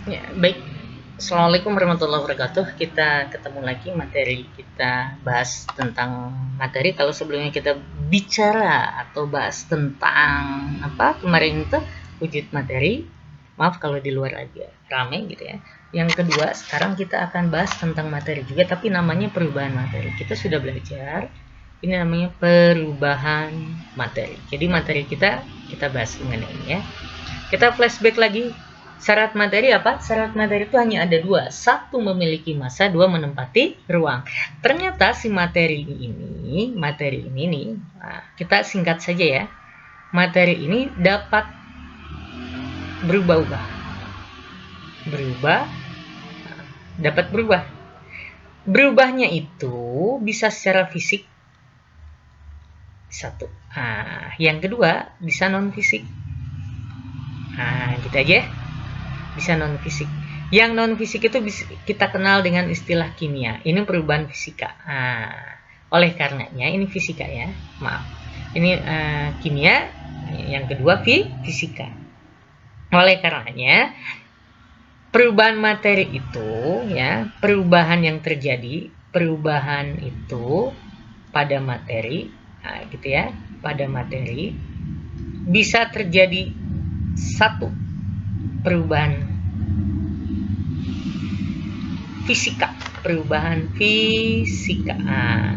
Ya, baik. Assalamualaikum warahmatullahi wabarakatuh. Kita ketemu lagi materi kita bahas tentang materi. Kalau sebelumnya kita bicara atau bahas tentang apa kemarin itu wujud materi. Maaf kalau di luar agak rame gitu ya. Yang kedua, sekarang kita akan bahas tentang materi juga, tapi namanya perubahan materi. Kita sudah belajar. Ini namanya perubahan materi. Jadi materi kita bahas mengenai ini ya. Kita flashback lagi. Syarat materi apa? Syarat materi itu hanya ada dua. Satu, memiliki massa, dua, menempati ruang. Ternyata si materi ini nih, nah, kita singkat saja ya. Materi ini dapat berubah-ubah. Berubah, dapat berubah. Berubahnya itu bisa secara fisik, satu. Nah, yang kedua, bisa non fisik. Nah, gitu aja. Bisa non fisik. Yang non fisik itu kita kenal dengan istilah kimia. Ini perubahan fisika. Nah, oleh karenanya ini fisika ya, maaf. Ini kimia. Yang kedua fisika. Oleh karenanya perubahan materi itu ya, perubahan yang terjadi, perubahan itu pada materi, nah, gitu ya, pada materi bisa terjadi satu perubahan fisika, perubahan fisika. Nah,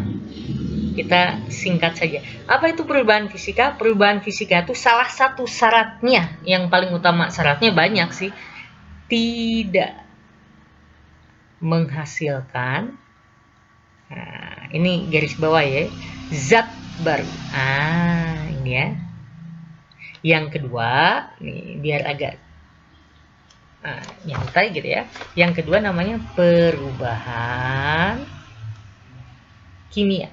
kita singkat saja. Apa itu perubahan fisika? Perubahan fisika itu salah satu syaratnya, yang paling utama, syaratnya banyak sih, tidak menghasilkan, nah, ini garis bawah ya, zat baru. Ini ya. Yang kedua, nih biar agak nyantai gitu ya. Yang kedua namanya perubahan kimia.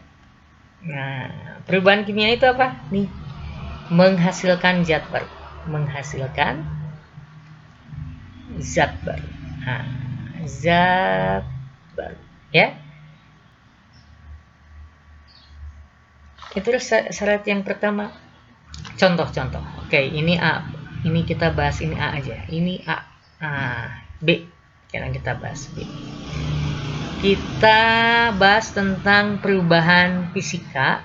Nah, perubahan kimia itu apa? Nih, menghasilkan zat baru. Menghasilkan zat baru. Nah, zat baru. Ya, itu syarat yang pertama. Contoh-contoh. Oke, ini A. Ini kita bahas ini A aja. Ini A. B. Sekarang kita bahas B. Kita bahas tentang perubahan fisika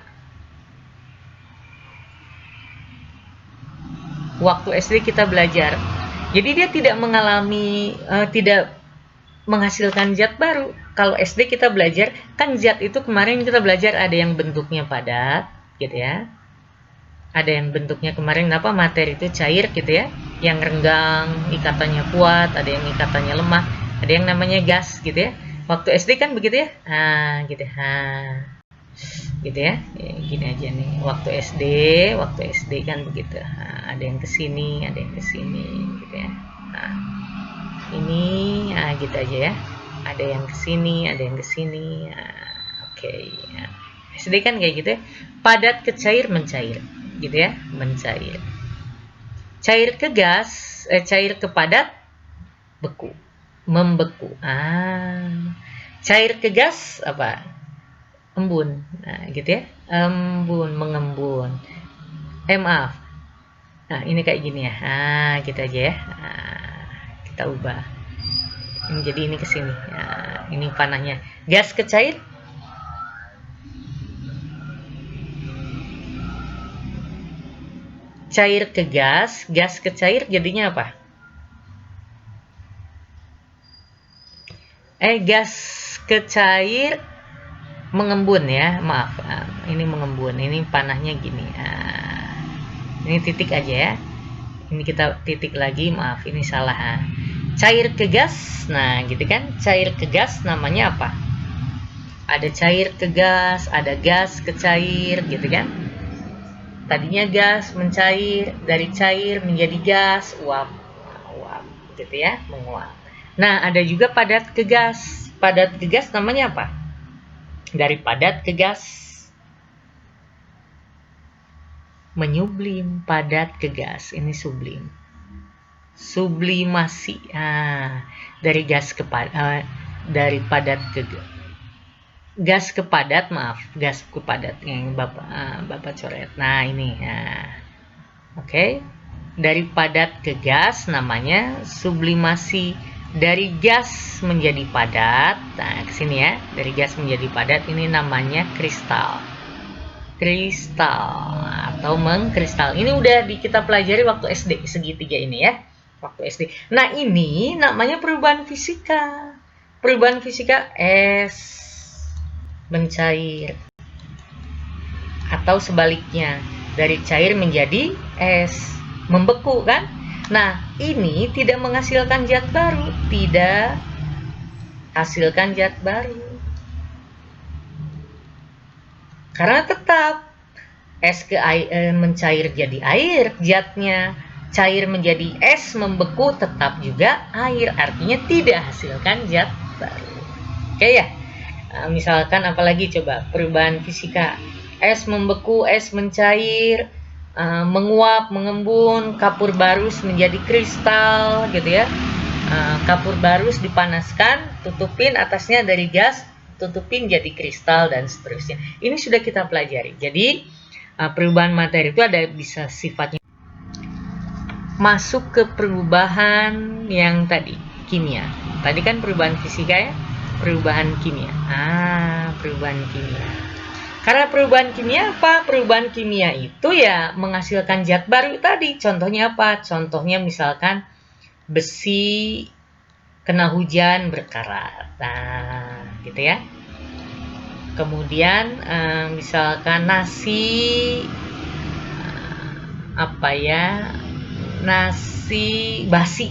waktu SD kita belajar. Jadi dia tidak mengalami tidak menghasilkan zat baru. Kalau SD kita belajar, kan zat itu kemarin kita belajar ada yang bentuknya padat, gitu ya. Ada yang bentuknya kemarin apa, materi itu cair gitu ya, yang renggang, ikatannya kuat, ada yang ikatannya lemah, ada yang namanya gas gitu ya. Waktu SD kan begitu ya. Gitu. Gitu ya. Gini aja nih. Waktu SD kan begitu. Ada yang kesini, ada yang kesini gitu ya. Ini gitu aja ya. Ada yang kesini, ada yang kesini. Oke. SD kan kayak gitu ya. Padat ke cair, mencair gitu ya, mencair. Cair ke gas, cair ke padat, beku, membeku. Cair ke gas apa? Embun. Nah, gitu ya. Embun, mengembun. Maaf. Nah, ini kayak gini ya. Gitu aja ya. Kita ubah. Jadi ini ke sini. Ini panahnya. Gas ke cair. Cair ke gas, gas ke cair jadinya apa? Gas ke cair mengembun ya, maaf. Ini mengembun, ini panahnya gini. Ini titik aja ya. Ini kita titik lagi, maaf ini salah. Cair ke gas, nah gitu kan. Cair ke gas namanya apa? Ada cair ke gas, ada gas ke cair gitu kan. Tadinya gas mencair, dari cair menjadi gas, uap, uap gitu ya, menguap. Nah, ada juga padat ke gas. Padat ke gas namanya apa? Dari padat ke gas, menyublim, padat ke gas, ini sublim. Sublimasi. Dari gas ke dari padat ke gas ke padat, maaf, gas ke padat yang Bapak coret. Nah, ini. Oke. Dari padat ke gas namanya sublimasi. dari gas menjadi padat. Nah, kesini ya, dari gas menjadi padat, ini namanya kristal. Kristal atau mengkristal. Ini udah kita pelajari waktu SD, segitiga ini ya, waktu SD. Nah, ini namanya perubahan fisika. Perubahan fisika es mencair, atau sebaliknya, dari cair menjadi es, membeku kan. Nah, ini tidak menghasilkan zat baru, tidak hasilkan zat baru, karena tetap es ke air, mencair jadi air zatnya, cair menjadi es, membeku, tetap juga air, artinya tidak hasilkan zat baru. Oke ya. Nah, misalkan apalagi coba perubahan fisika, es membeku, es mencair, menguap, mengembun, kapur barus menjadi kristal gitu ya. Kapur barus dipanaskan, tutupin atasnya dari gas, tutupin jadi kristal, dan seterusnya. Ini sudah kita pelajari. Jadi perubahan materi itu ada bisa sifatnya. Masuk ke perubahan yang tadi, kimia. Tadi kan perubahan fisika ya, perubahan kimia. Perubahan kimia. Karena perubahan kimia apa? Perubahan kimia itu ya menghasilkan zat baru tadi. Contohnya apa? Contohnya misalkan besi kena hujan berkarat. Nah, gitu ya. Kemudian misalkan nasi nasi basi.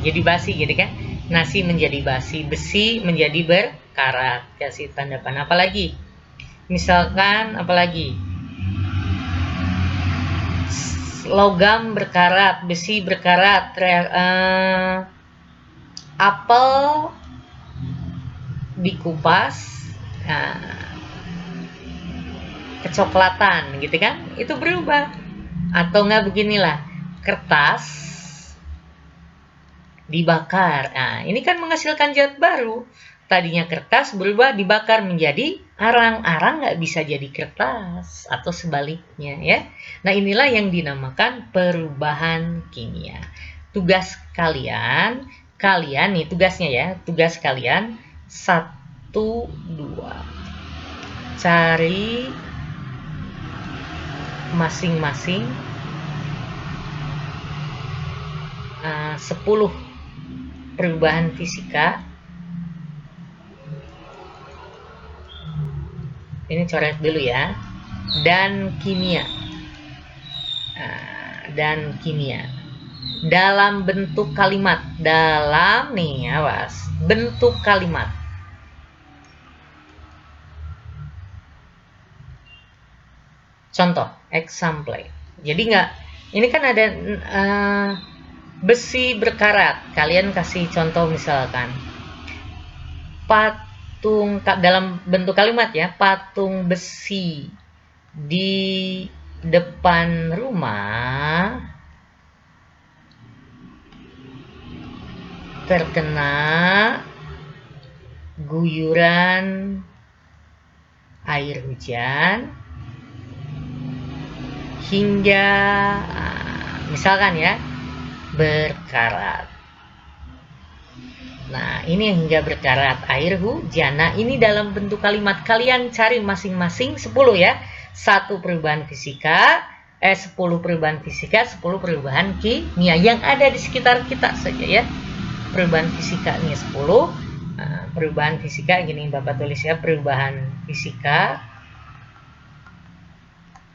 Jadi basi gitu kan. Nasi menjadi basi, besi menjadi berkarat. Kasih tanda panah. Apalagi? Misalkan apalagi? Logam berkarat, besi berkarat, apel dikupas, kecoklatan gitu kan, itu berubah. Atau enggak beginilah, kertas dibakar. Nah, ini kan menghasilkan zat baru. Tadinya kertas berubah dibakar menjadi arang. Arang nggak bisa jadi kertas, atau sebaliknya ya. Nah, inilah yang dinamakan perubahan kimia. Tugas kalian nih tugasnya ya, tugas kalian 1, 2, cari masing-masing 10 perubahan fisika. Ini coret dulu ya. Dan kimia. Dan kimia. Dalam bentuk kalimat. Dalam nih, awas. Bentuk kalimat. Contoh, example. Jadi enggak, ini kan ada besi berkarat. Kalian kasih contoh misalkan. Dalam bentuk kalimat ya, patung besi di depan rumah terkena guyuran air hujan hingga misalkan ya berkarat. Nah, ini yang hingga berkarat air hujan. Nah, ini dalam bentuk kalimat. Kalian cari masing-masing 10 ya. 1 perubahan fisika, 10 perubahan fisika, 10 perubahan kimia yang ada di sekitar kita saja ya. Perubahan fisika ini 10. Perubahan fisika gini Bapak tulis ya, perubahan fisika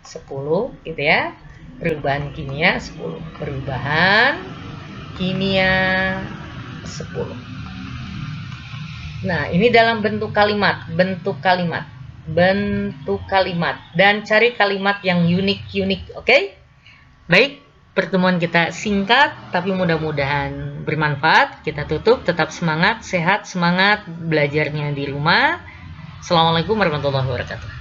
10 gitu ya. Perubahan kimia 10. Perubahan kimia 10. Nah, ini dalam bentuk kalimat, dan cari kalimat yang unik, oke? Baik, pertemuan kita singkat tapi mudah-mudahan bermanfaat. Kita tutup, tetap semangat, sehat, semangat belajarnya di rumah. Assalamualaikum warahmatullahi wabarakatuh.